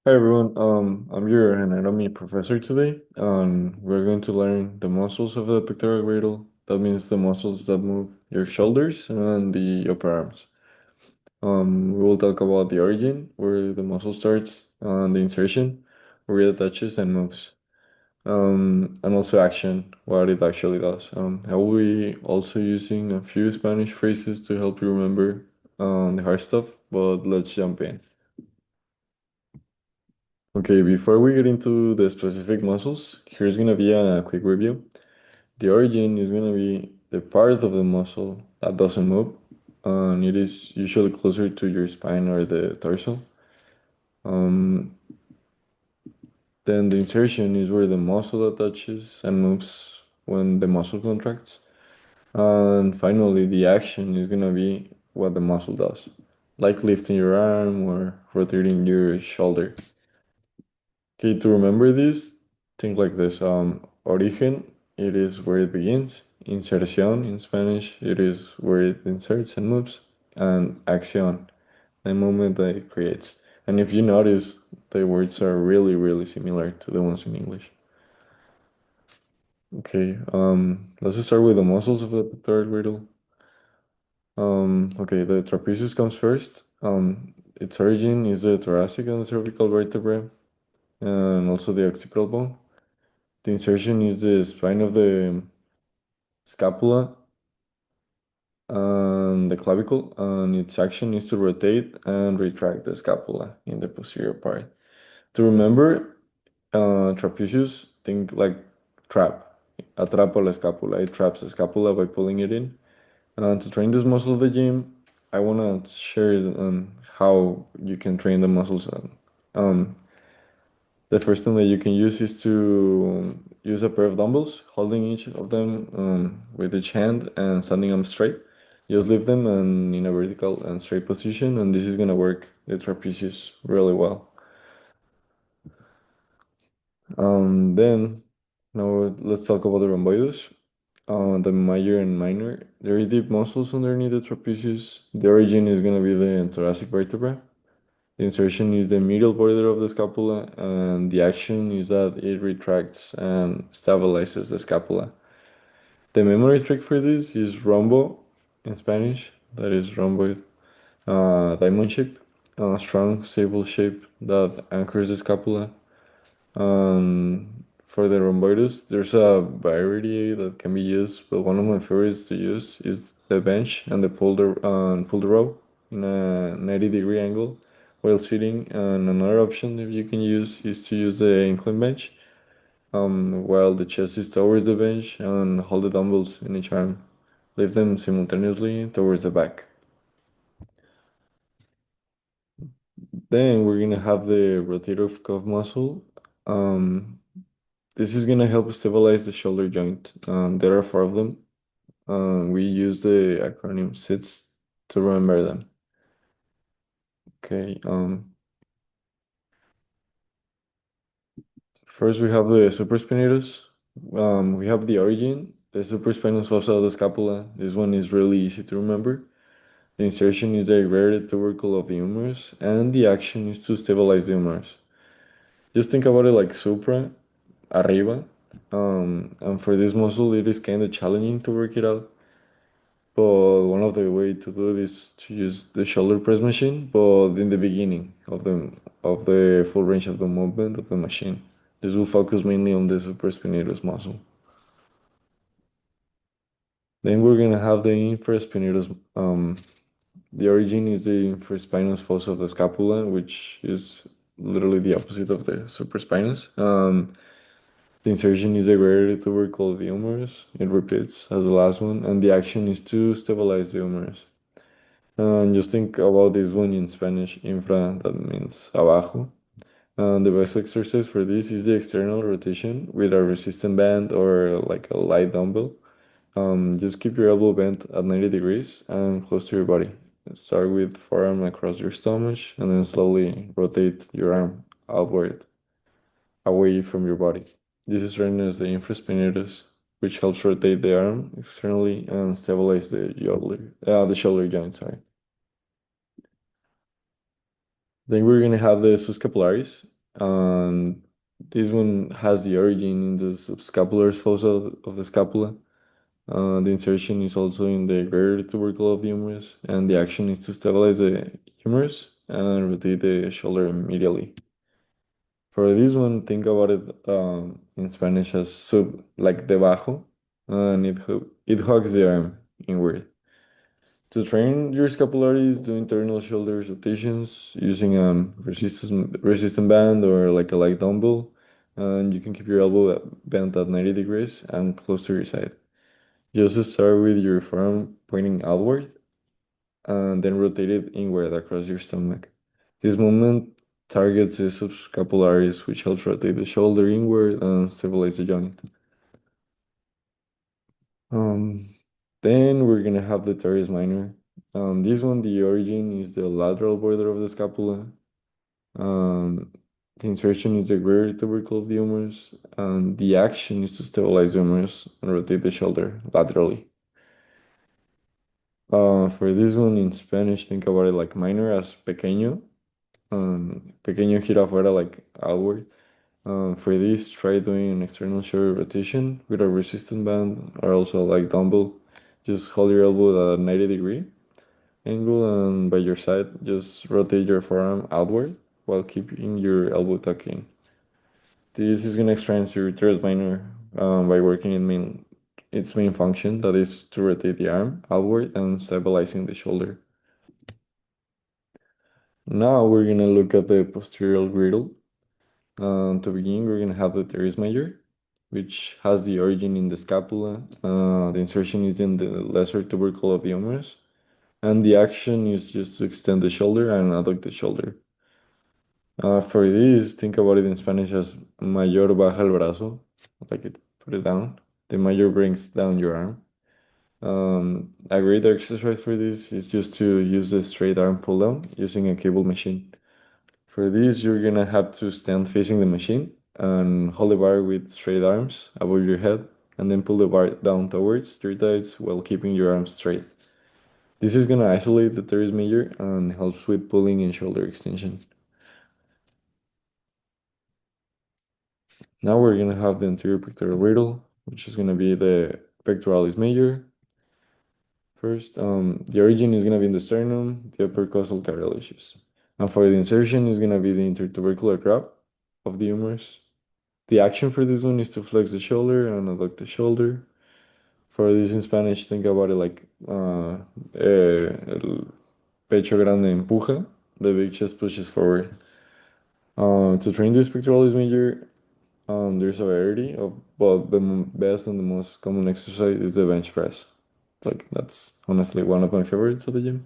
Hi everyone, I'm your anatomy professor today. We're going to learn the muscles of the pectoral girdle. That means the muscles that move your shoulders and the upper arms. We will talk about the origin, where the muscle starts, and the insertion, where it attaches and moves. And also action, what it actually does. I will be also using a few Spanish phrases to help you remember the hard stuff, but let's jump in. Okay, before we get into the specific muscles, here's gonna be a quick review. The origin is gonna be the part of the muscle that doesn't move, and it is usually closer to your spine or the torso. Um, then the insertion is where the muscle attaches and moves when the muscle contracts. And finally, the action is gonna be what the muscle does, like lifting your arm or rotating your shoulder. Okay, to remember this, think like this. Origen, it is where it begins. Inserción in Spanish, it is where it inserts and moves. And acción, the movement that it creates. And if you notice, the words are really, really similar to the ones in English. Okay, let's just start with the muscles of the third girdle. Okay, the trapezius comes first. Its origin is the thoracic and cervical vertebrae, and also the occipital bone. The insertion is the spine of the scapula and the clavicle, and its action is to rotate and retract the scapula in the posterior part. To remember, trapezius, think like trap. Atrapa la scapula. It traps the scapula by pulling it in. To train this muscle at the gym, I want to share how you can train the muscles. Um, The first thing that you can use is to use a pair of dumbbells, holding each of them with each hand and standing them straight. Just leave them in a vertical and straight position, and this is gonna work the trapezius really well. Then, now let's talk about the rhomboids, the major and minor. Very deep muscles underneath the trapezius. The origin is gonna be the thoracic vertebra. The insertion is the medial border of the scapula, and the action is that it retracts and stabilizes the scapula. The memory trick for this is rombo in Spanish, that is rhomboid, diamond shape, a strong, stable shape that anchors the scapula. For the rhomboidus, there's a variety that can be used, but one of my favorites to use is the bench and the pull the rope in a 90-degree angle while sitting. And another option that you can use is to use the incline bench, while the chest is towards the bench, and hold the dumbbells in each arm. Lift them simultaneously towards the back. Then we're gonna have the rotator cuff muscle. Um, This is gonna help stabilize the shoulder joint. There are four of them. We use the acronym SITS to remember them. Okay. First we have the supraspinatus. We have the origin, the supraspinous fossa of the scapula. This one is really easy to remember. The insertion is the inverted tubercle of the humerus, and the action is to stabilize the humerus. Just think about it like supra, arriba. And for this muscle, it is kind of challenging to work it out. But one of the way to do this is to use the shoulder press machine, but in the beginning of the full range of the movement of the machine. This will focus mainly on the supraspinatus muscle. Then we're gonna have the infraspinatus. The origin is the infraspinous fossa of the scapula, which is literally the opposite of the supraspinous. The insertion is a greater tubercle of the humerus. It repeats as the last one, and the action is to stabilize the humerus. And just think about this one in Spanish, infra, that means abajo. And the best exercise for this is the external rotation with a resistant band or like a light dumbbell. Just keep your elbow bent at 90 degrees and close to your body. Start with forearm across your stomach and then slowly rotate your arm outward, away from your body. This is known as the infraspinatus, which helps rotate the arm externally and stabilize the shoulder joint. Sorry. Then we're gonna have the subscapularis. Um, this one has the origin in the subscapular fossa of the scapula. The insertion is also in the greater tubercle of the humerus, and the action is to stabilize the humerus and rotate the shoulder immediately. For this one, think about it in Spanish as sub, like debajo, and it hugs the arm inward. To train your scapularis, do internal shoulder rotations using resistant band or like a light dumbbell, and you can keep your elbow bent at 90 degrees and close to your side. Just start with your forearm pointing outward and then rotate it inward across your stomach. This movement targets the subscapularis, which helps rotate the shoulder inward and stabilize the joint. Um, then we're gonna have the teres minor. This one, the origin is the lateral border of the scapula. Um, the insertion is the rear tubercle of the humerus, and the action is to stabilize the humerus and rotate the shoulder laterally. For this one in Spanish, think about it like minor as pequeño, pequeño gira afuera, like outward. For this, try doing an external shoulder rotation with a resistant band or also like dumbbell. Just hold your elbow at a 90-degree angle and by your side, just rotate your forearm outward while keeping your elbow tucked in. This is gonna strengthen your teres minor by working its main function, that is to rotate the arm outward and stabilizing the shoulder. Now we're gonna look at the posterior girdle. To begin, we're gonna have the teres major, which has the origin in the scapula. The insertion is in the lesser tubercle of the humerus, and the action is just to extend the shoulder and adduct the shoulder. For this, think about it in Spanish as mayor baja el brazo, like it, put it down. The major brings down your arm. A great exercise for this is just to use the straight arm pull down using a cable machine. For this, you're gonna have to stand facing the machine and hold the bar with straight arms above your head, and then pull the bar down towards your thighs while keeping your arms straight. This is gonna isolate the teres major and helps with pulling and shoulder extension. Now we're gonna have the anterior pectoral girdle, which is gonna be the pectoralis major. First, the origin is gonna be in the sternum, the upper costal cartilages. And for the insertion is gonna be the intertubercular grab of the humerus. The action for this one is to flex the shoulder and adduct the shoulder. For this in Spanish, think about it like el pecho grande empuja, the big chest pushes forward. To train this pectoralis major, there's a variety of, but the best and the most common exercise is the bench press. Like that's honestly one of my favorites at the gym.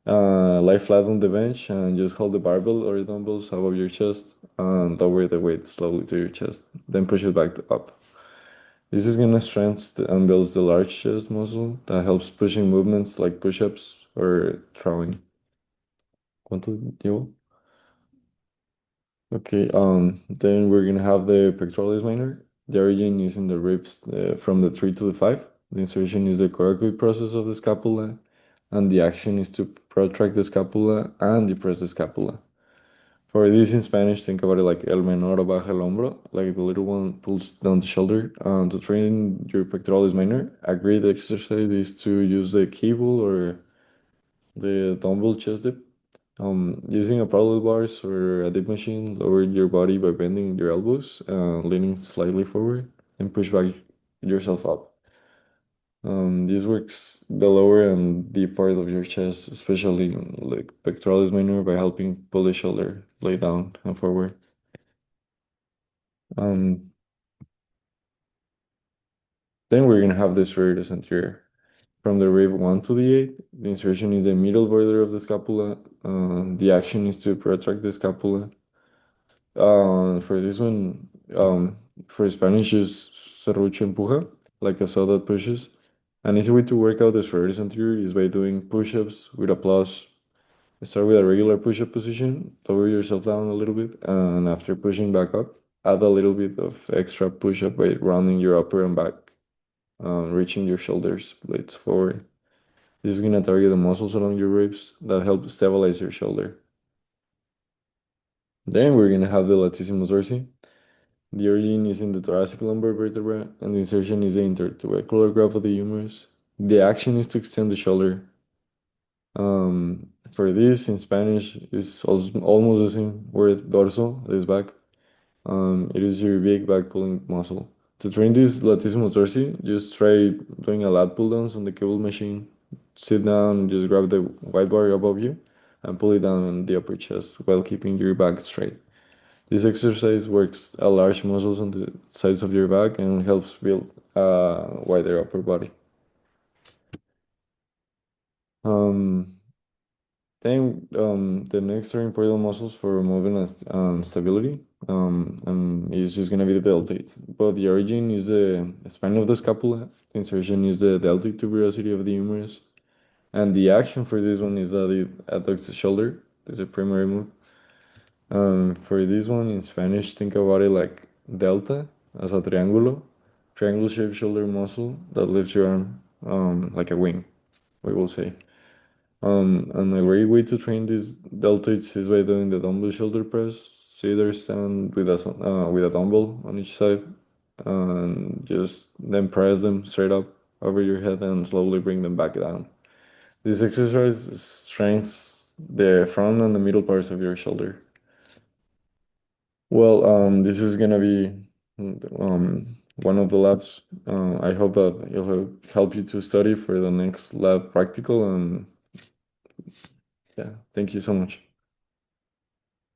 Lie flat on the bench and just hold the barbell or dumbbells above your chest and lower the weight slowly to your chest. Then push it back up. This is gonna strengthen and builds the large chest muscle that helps pushing movements like push-ups or throwing. ¿Cuánto llevo? Okay, then we're gonna have the pectoralis minor. The origin is in the ribs from the 3 to the 5. The insertion is the coracoid process of the scapula, and the action is to protract the scapula and depress the scapula. For this in Spanish, think about it like el menor baja el hombro, like the little one pulls down the shoulder. To train your pectoralis minor, a great exercise is to use the cable or the dumbbell chest dip. Using a parallel bars or a dip machine, lower your body by bending your elbows, leaning slightly forward, and push back yourself up. This works the lower and deep part of your chest, especially like pectoralis minor, by helping pull the shoulder blade down and forward. Um, then we're gonna have this serratus anterior. From the rib 1 to the 8, the insertion is the middle border of the scapula. The action is to protract the scapula. For this one, for Spanish is serrucho empuja, like a saw that pushes. An easy way to work out the serratus anterior is by doing push-ups with applause. Start with a regular push-up position, lower yourself down a little bit, and after pushing back up, add a little bit of extra push-up by rounding your upper and back, reaching your shoulders blades forward. This is gonna target the muscles along your ribs that help stabilize your shoulder. Then we're gonna have the latissimus dorsi. The origin is in the thoracic lumbar vertebra, and the insertion is the intertubercular graft of the humerus. The action is to extend the shoulder. For this, in Spanish, is also almost the same word dorso, is back. It is your big back pulling muscle. To train this latissimus dorsi, just try doing a lat pull downs on the cable machine. Sit down, just grab the white bar above you, and pull it down on the upper chest while keeping your back straight. This exercise works a large muscles on the sides of your back and helps build a wider upper body. Um, the next are important muscles for movement and stability. And it's just gonna be the deltoid. But the origin is the spine of the scapula. The insertion is the deltoid tuberosity of the humerus. And the action for this one is that it adducts the shoulder. There's a primary move. For this one in Spanish, think about it like delta as a triángulo, triangle-shaped shoulder muscle that lifts your arm like a wing, we will say. And a great way to train these deltoids is by doing the dumbbell shoulder press. So either stand with a dumbbell on each side and just then press them straight up over your head and slowly bring them back down. This exercise strengthens the front and the middle parts of your shoulder. Well, this is gonna be one of the labs. I hope that it'll help you to study for the next lab practical. And yeah, thank you so much.